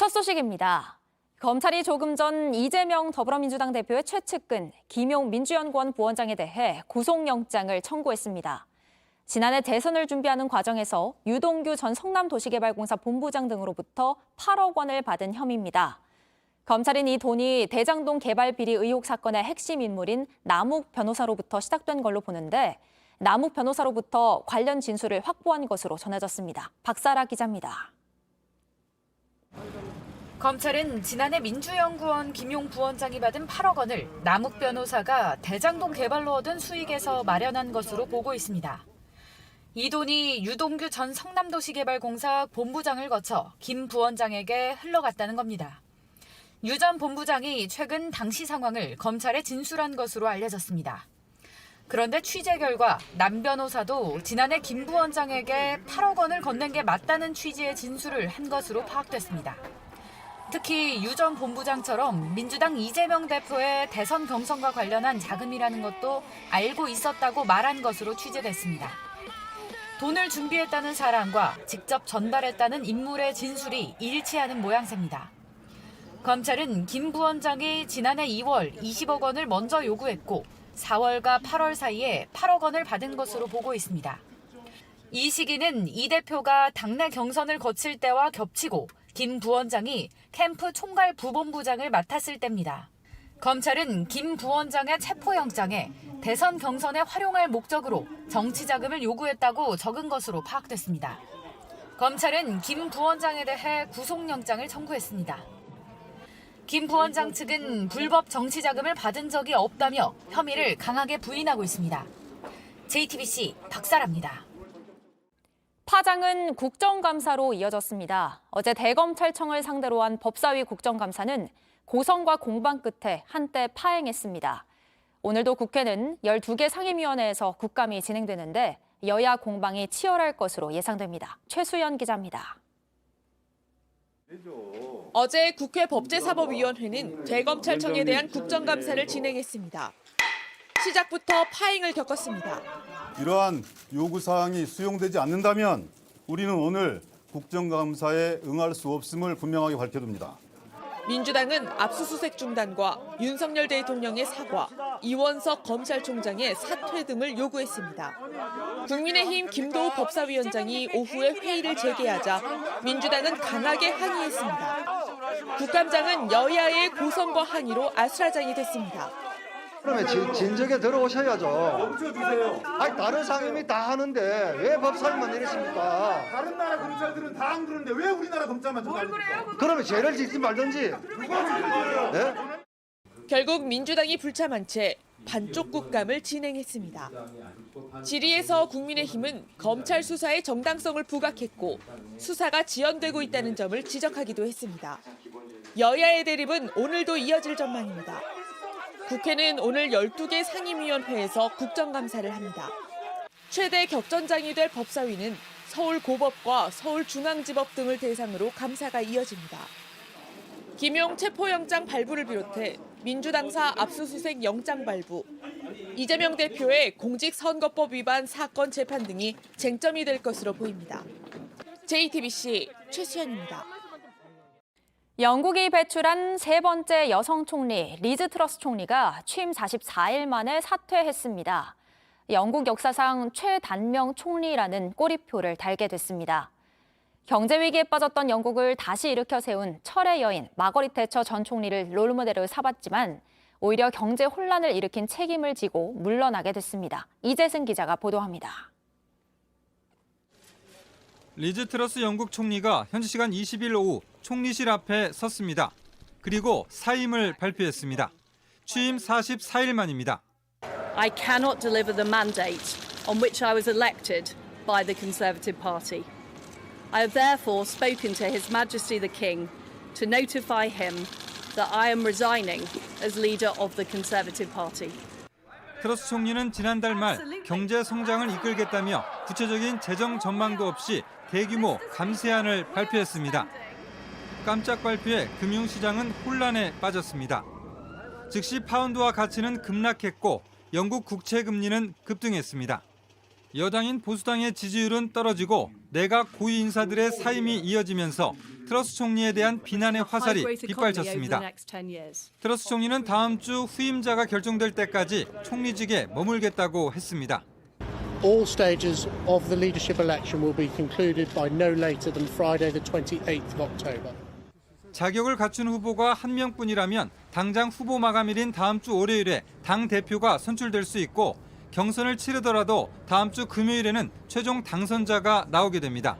첫 소식입니다. 검찰이 조금 전 이재명 더불어민주당 대표의 최측근 김용 민주연구원 부원장에 대해 구속영장을 청구했습니다. 지난해 대선을 준비하는 과정에서 유동규 전 성남도시개발공사 본부장 등으로부터 8억 원을 받은 혐의입니다. 검찰은 이 돈이 대장동 개발 비리 의혹 사건의 핵심 인물인 남욱 변호사로부터 시작된 걸로 보는데 남욱 변호사로부터 관련 진술을 확보한 것으로 전해졌습니다. 박사라 기자입니다. 검찰은 지난해 민주연구원 김용 부원장이 받은 8억 원을 남욱 변호사가 대장동 개발로 얻은 수익에서 마련한 것으로 보고 있습니다. 이 돈이 유동규 전 성남도시개발공사 본부장을 거쳐 김 부원장에게 흘러갔다는 겁니다. 유 전 본부장이 최근 당시 상황을 검찰에 진술한 것으로 알려졌습니다. 그런데 취재 결과 남 변호사도 지난해 김 부원장에게 8억 원을 건넨 게 맞다는 취지의 진술을 한 것으로 파악됐습니다. 특히 유 전 본부장처럼 민주당 이재명 대표의 대선 경선과 관련한 자금이라는 것도 알고 있었다고 말한 것으로 취재됐습니다. 돈을 준비했다는 사람과 직접 전달했다는 인물의 진술이 일치하는 모양새입니다. 검찰은 김 부원장이 지난해 2월 20억 원을 먼저 요구했고 4월과 8월 사이에 8억 원을 받은 것으로 보고 있습니다. 이 시기는 이 대표가 당내 경선을 거칠 때와 겹치고 김 부원장이 캠프 총괄 부본부장을 맡았을 때입니다. 검찰은 김 부원장의 체포영장에 대선 경선에 활용할 목적으로 정치자금을 요구했다고 적은 것으로 파악됐습니다. 검찰은 김 부원장에 대해 구속영장을 청구했습니다. 김 부원장 측은 불법 정치자금을 받은 적이 없다며 혐의를 강하게 부인하고 있습니다. JTBC 박사라입니다. 파장은 국정감사로 이어졌습니다. 어제 대검찰청을 상대로 한 법사위 국정감사는 고성과 공방 끝에 한때 파행했습니다. 오늘도 국회는 12개 상임위원회에서 국감이 진행되는데 여야 공방이 치열할 것으로 예상됩니다. 최수연 기자입니다. 어제 국회 법제사법위원회는 대검찰청에 대한 국정감사를 진행했습니다. 시작부터 파행을 겪었습니다. 이러한 요구사항이 수용되지 않는다면 우리는 오늘 국정감사에 응할 수 없음을 분명하게 밝혀둡니다. 민주당은 압수수색 중단과 윤석열 대통령의 사과, 이원석 검찰총장의 사퇴 등을 요구했습니다. 국민의힘 김도우 법사위원장이 오후에 회의를 재개하자 민주당은 강하게 항의했습니다. 국감장은 여야의 고성과 항의로 아수라장이 됐습니다. 그러면 진작에 들어오셔야죠. 멈춰주세요. 아니 다른 상임위 다 하는데 왜 법사위만 이러십니까? 다른 나라 검찰들은 다 안 그러는데 왜 우리나라 검찰만 저러니까? 그러면 죄를 짓지 말든지. 네? 결국 민주당이 불참한 채 반쪽 국감을 진행했습니다. 질의에서 국민의힘은 검찰 수사의 정당성을 부각했고 수사가 지연되고 있다는 점을 지적하기도 했습니다. 여야의 대립은 오늘도 이어질 전망입니다. 국회는 오늘 12개 상임위원회에서 국정감사를 합니다. 최대 격전장이 될 법사위는 서울고법과 서울중앙지법 등을 대상으로 감사가 이어집니다. 김용 체포영장 발부를 비롯해 민주당사 압수수색 영장 발부, 이재명 대표의 공직선거법 위반 사건 재판 등이 쟁점이 될 것으로 보입니다. JTBC 최수연입니다. 영국이 배출한 세 번째 여성 총리 리즈 트러스 총리가 취임 44일 만에 사퇴했습니다. 영국 역사상 최단명 총리라는 꼬리표를 달게 됐습니다. 경제 위기에 빠졌던 영국을 다시 일으켜 세운 철의 여인 마거릿 태처 전 총리를 롤모델로 삼았지만 오히려 경제 혼란을 일으킨 책임을 지고 물러나게 됐습니다. 이재승 기자가 보도합니다. 리즈 트러스 영국 총리가 현지 시간 20일 오후 총리실 앞에 섰습니다. 그리고 사임을 발표했습니다. 취임 44일 만입니다. I cannot deliver the mandate on which I was elected by the Conservative Party. I have therefore spoken to His Majesty the King to notify him that I am resigning as leader of the Conservative Party. 트러스 총리는 지난달 말 경제 성장을 이끌겠다며 구체적인 재정 전망도 없이 대규모 감세안을 발표했습니다. 깜짝 발표에 금융시장은 혼란에 빠졌습니다. 즉시 파운드화 가치는 급락했고 영국 국채 금리는 급등했습니다. 여당인 보수당의 지지율은 떨어지고 내각 고위 인사들의 사임이 이어지면서 트러스 총리에 대한 비난의 화살이 빗발쳤습니다. 트러스 총리는 다음 주 후임자가 결정될 때까지 총리직에 머물겠다고 했습니다. All stages of the leadership election will be concluded by no later than Friday the 28th of October. 자격을 갖춘 후보가 한 명뿐이라면 당장 후보 마감일인 다음 주 월요일에 당 대표가 선출될 수 있고 경선을 치르더라도 다음 주 금요일에는 최종 당선자가 나오게 됩니다.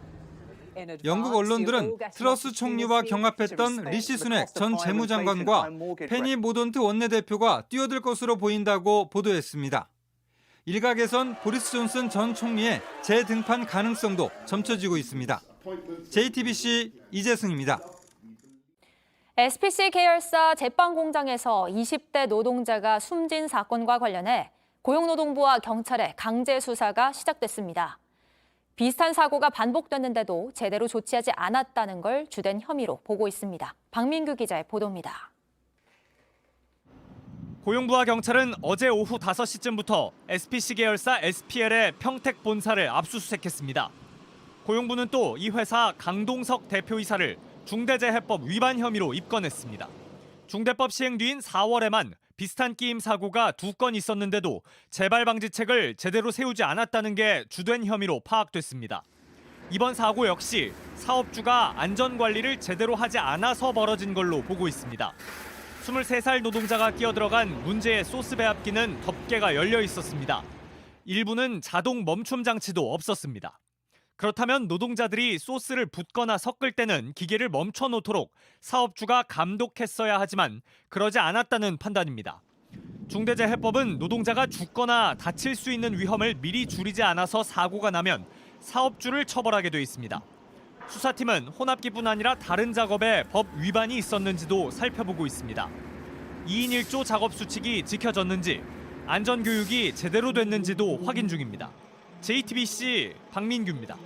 영국 언론들은 트러스 총리와 경합했던 리시 수넥 전 재무장관과 페니 모던트 원내대표가 뛰어들 것으로 보인다고 보도했습니다. 일각에선 보리스 존슨 전 총리의 재등판 가능성도 점쳐지고 있습니다. JTBC 이재승입니다. SPC 계열사 제빵 공장에서 20대 노동자가 숨진 사건과 관련해 고용노동부와 경찰의 강제 수사가 시작됐습니다. 비슷한 사고가 반복됐는데도 제대로 조치하지 않았다는 걸 주된 혐의로 보고 있습니다. 박민규 기자의 보도입니다. 고용부와 경찰은 어제 오후 5시쯤부터 SPC 계열사 SPL의 평택 본사를 압수수색했습니다. 고용부는 또 이 회사 강동석 대표이사를 중대재해법 위반 혐의로 입건했습니다. 중대법 시행 뒤인 4월에만 비슷한 끼임 사고가 2건 있었는데도 재발 방지책을 제대로 세우지 않았다는 게 주된 혐의로 파악됐습니다. 이번 사고 역시 사업주가 안전관리를 제대로 하지 않아서 벌어진 걸로 보고 있습니다. 23살 노동자가 끼어들어간 문제의 소스 배합기는 덮개가 열려 있었습니다. 일부는 자동 멈춤 장치도 없었습니다. 그렇다면 노동자들이 소스를 붓거나 섞을 때는 기계를 멈춰 놓도록 사업주가 감독했어야 하지만 그러지 않았다는 판단입니다. 중대재해법은 노동자가 죽거나 다칠 수 있는 위험을 미리 줄이지 않아서 사고가 나면 사업주를 처벌하게 돼 있습니다. 수사팀은 혼합기뿐 아니라 다른 작업에 법 위반이 있었는지도 살펴보고 있습니다. 2인 1조 작업 수칙이 지켜졌는지, 안전교육이 제대로 됐는지도 확인 중입니다. JTBC 박민규입니다.